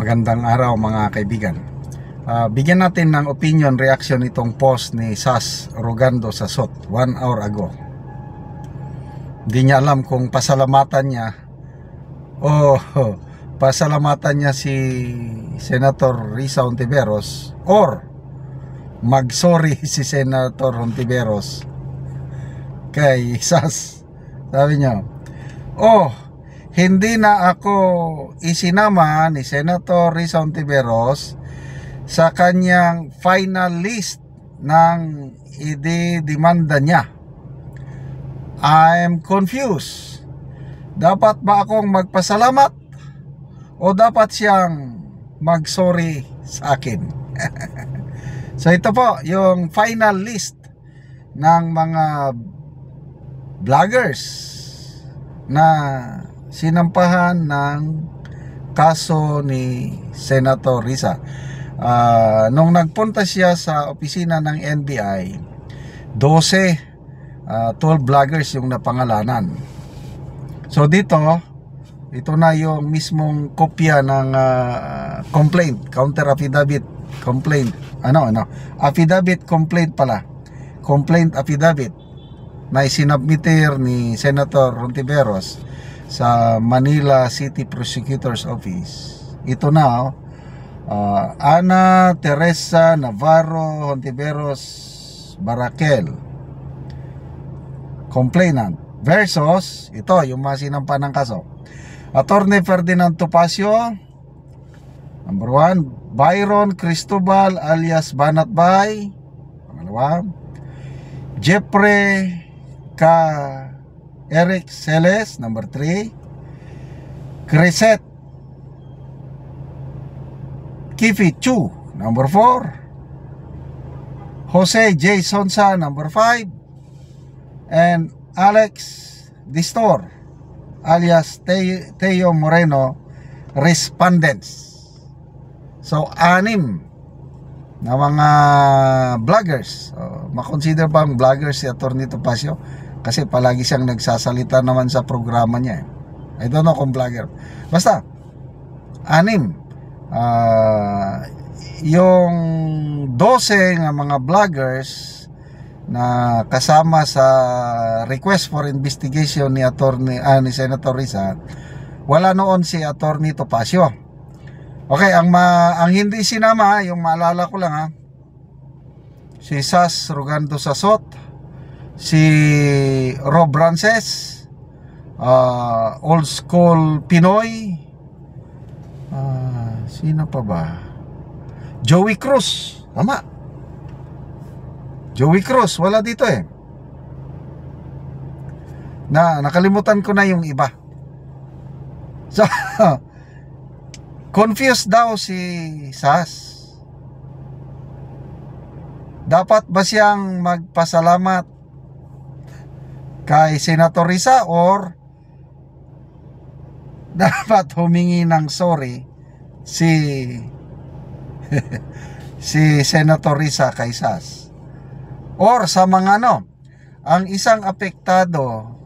Magandang araw mga kaibigan. Bigyan natin ng opinion, reaction itong post ni Sas Rogando sa SOT 1 hour ago. Hindi niya alam kung pasalamatan niya o pasalamatan niya si Senator Risa Hontiveros or mag-sorry si Senator Hontiveros kay Sas. Sabi niya, hindi na ako isinama ni Senator Risa Hontiveros sa kanyang final list ng ididemanda niya. I'm confused. Dapat ba akong magpasalamat o dapat siyang mag-sorry sa akin? So ito po yung final list ng mga vloggers na sinampahan ng kaso ni Senator Risa. Nung nagpunta siya sa opisina ng NBI, 12 vloggers yung napangalanan. So ito na yung mismong kopya ng complaint, counter affidavit complaint. Affidavit complaint pala. Complaint affidavit na isinabmitir ni Senator Hontiveros sa Manila City Prosecutor's Office. Ito na, Ana Teresa Navarro Hontiveros Barakel, complainant, versus ito yung mga sinampa ng kaso. Attorney Ferdinand Topacio, number 1. Byron Cristobal alias Banatbay, pangalawa. Jeffrey Eric Celes, number 3. Crisette Kifi Chu, number 4. Jose J. Sonsa, number 5. And Alex Distor alias Teo Moreno, respondents. So 6 na mga vloggers. Makonsider bang vloggers si Atty. Topacio? Kasi palagi siyang nagsasalita naman sa programa niya. I don't know kung vlogger. Basta 6. Yung 12 nga mga vloggers na kasama sa request for investigation ni ni Senator Risa, wala noon si Atty. Topacio. Okay, ang hindi sinama, yung maalala ko lang si Sas Rogando sa SOT, si Rob Rances, Old School Pinoy, sino pa ba? Joey Cruz, tama. Joey Cruz, wala dito nakalimutan ko na yung iba. So confused daw si Sas. Dapat ba siyang magpasalamat kay Senator Risa or dapat humingi ng sorry si Senator Risa kay Sas? Or sa mga ang isang apektado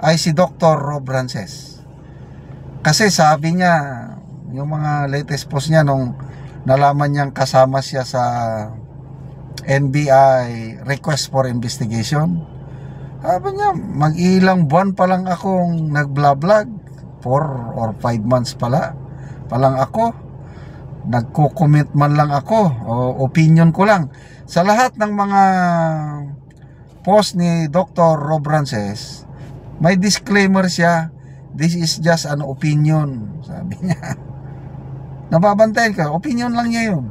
ay si Dr. Rob Rances. Kasi sabi niya, yung mga latest post niya nung nalaman niyang kasama siya sa NBI request for investigation, sabi niya, mag-ilang buwan pa lang akong nag-vlog, 4 or 5 months pa lang ako, nagko-comment man lang ako, o opinion ko lang sa lahat ng mga post ni Dr. Rob Rances. May disclaimer siya, this is just an opinion, sabi niya. Nababantayan ka, opinion lang niya yun.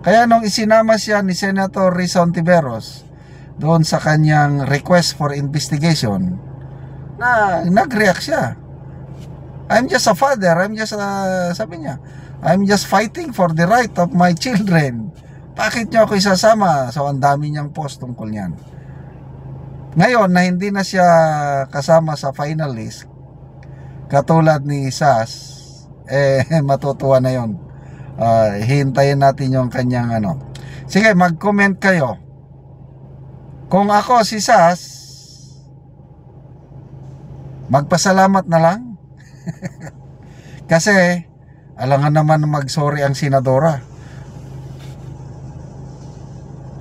Kaya nung isinama siya ni Senator Risa Hontiveros doon sa kanyang request for investigation, nag-react siya. I'm just a father, sabi niya, I'm just fighting for the right of my children. Bakit niyo ako isasama? So ang dami niyang post tungkol niyan. Ngayon na hindi na siya kasama sa final list, katulad ni Sas, matutuwa na yon. Hintayin natin yung kanyang Sige, mag-comment kayo. Kung ako si Sas, magpasalamat na lang. Kasi Alangan naman mag-sorry ang senadora.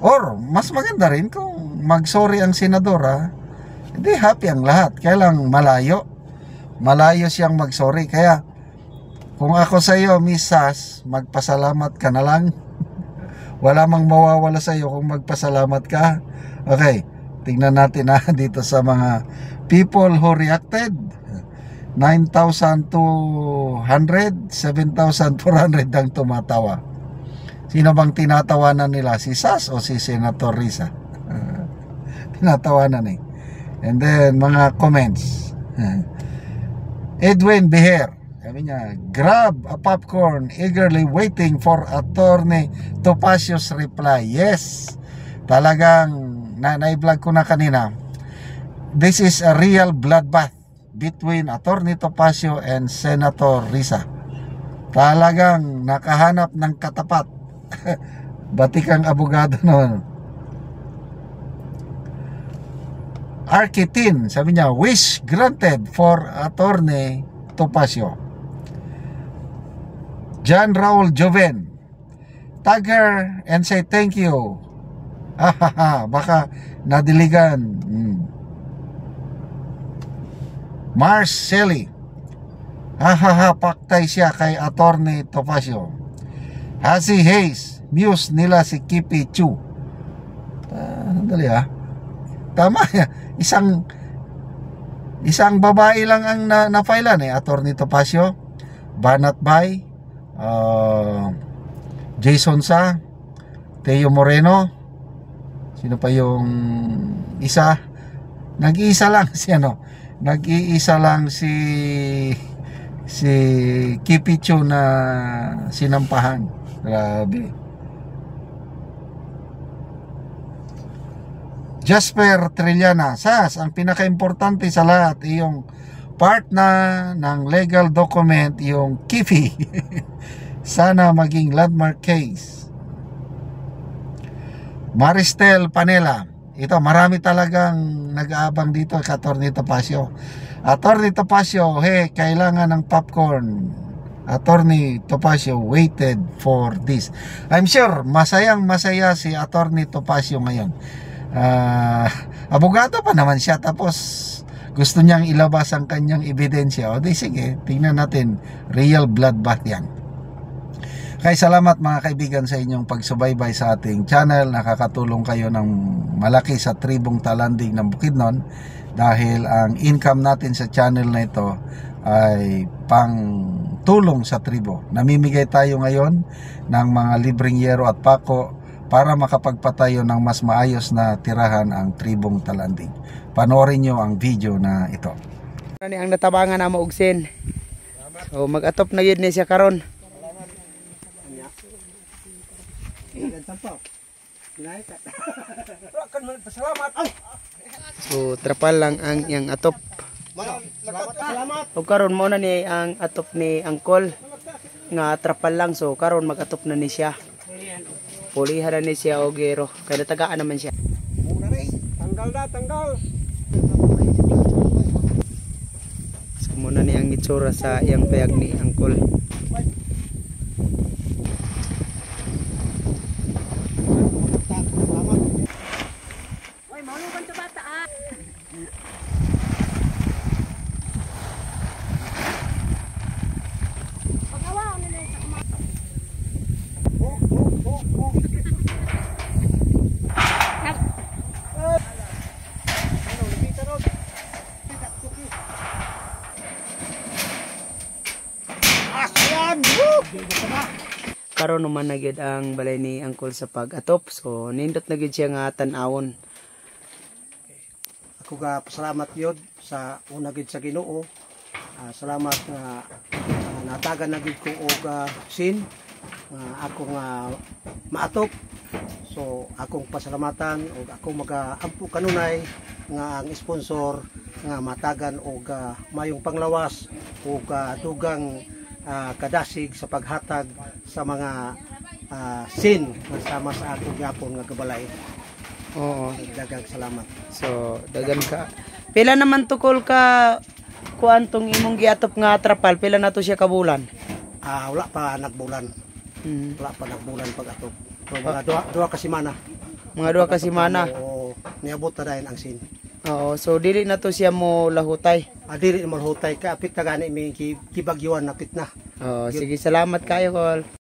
Or mas maganda rin kung mag-sorry ang senadora, hindi happy ang lahat. Kaya lang malayo siyang mag-sorry. Kaya kung ako sa iyo, Miss Sas, magpasalamat ka na lang. Wala mang mawawala sa iyo kung magpasalamat ka. Okay, tingnan natin dito sa mga people who reacted. 9,200, 7,400 ang tumatawa. Sino bang tinatawanan nila? Si Sas o si Senator Risa? Tinatawanan eh. And then mga comments. Edwin Beher, sabi niya, grab a popcorn, eagerly waiting for Attorney Topacio's reply. Yes, talagang na-vlog ko na kanina. This is a real bloodbath between Attorney Topacio and Senator Risa. Talagang nakahanap ng katapat. Batikang abogado naman. Arkitin, sabi niya, wish granted for Attorney Topacio. John Raul Joven, tag her and say thank you. Baka nadiligan. Mars Shelley, paktay siya kay Attorney Topacio. Hasi Hayes, muse nila si Kipi Chu. Dali tama ya. Isang babae lang ang na-filean Attorney Topacio, Banat Bay, Jason Sa, Teo Moreno, sino pa yung isa? Nag-iisa lang si Kipicho na sinampahan. Grabe. Jasper Trillana, Sas, ang pinaka-importante sa lahat yung part na ng legal document, yung KIFI. Sana maging landmark case. Maristel Panela, ito marami talagang nag-aabang dito kay Attorney Topacio. Attorney Topacio, kailangan ng popcorn. Attorney Topacio waited for this. I'm sure masayang masaya si Attorney Topacio ngayon. Abogado pa naman siya, tapos gusto niyang ilabas ang kanyang ebidensya. O di sige, tingnan natin, real bloodbath yan. Kaya salamat mga kaibigan sa inyong pagsubaybay sa ating channel. Nakakatulong kayo ng malaki sa tribong Talanding ng Bukidnon, dahil ang income natin sa channel na ito ay pang tulong sa tribo. Namimigay tayo ngayon ng mga libreng yero at pako para makapagpatayo ng mas maayos na tirahan ang tribong Talanding. Panoorin nyo ang video na ito. Ang natabangan na maugsin. So mag-atop na yun niya siya karon. So trapal lang ang yang atop. O karon mo na ni ang atop ni Angkol nga trapal lang, so karon mag-atop na ni siya. Pulihan na ni siya og gero kay natagaan naman siya. Tanggal. So muna ni ang itsura sa iyang payag ni Angkol. Karon naman na gyud ang balay ni Angkol sa pag-atop, so nindot na gyud siya nga tan-awon. Ako ga pasalamat yun sa una gid sa Ginoo. Salamat nga natagan na gid ko og sin ako nga maatop. So akong pasalamatan og akong mag-ampo kanunay nga ang sponsor nga matagan og mayong panglawas og dugang kadasig sa paghatag sa mga sin sama sa akong gyapon nga kabalay. Oo. Daghang salamat. So dagan ka. Pila naman tukol ka kuan tong imong giatop nga trapal, pila na to siya kabulan? wala pa nagbulan. Mm. Wala pa nagbulan pag-atop. So, mga duha ka semana. Mga 2 ka semana. Oo, niabot na dahil ang sin. Oo, so dili na to siya mo lahutay. Dili mo hutay ka, apit ka gani may kibagyuan napit na. Oo, sige, salamat kayo, Col.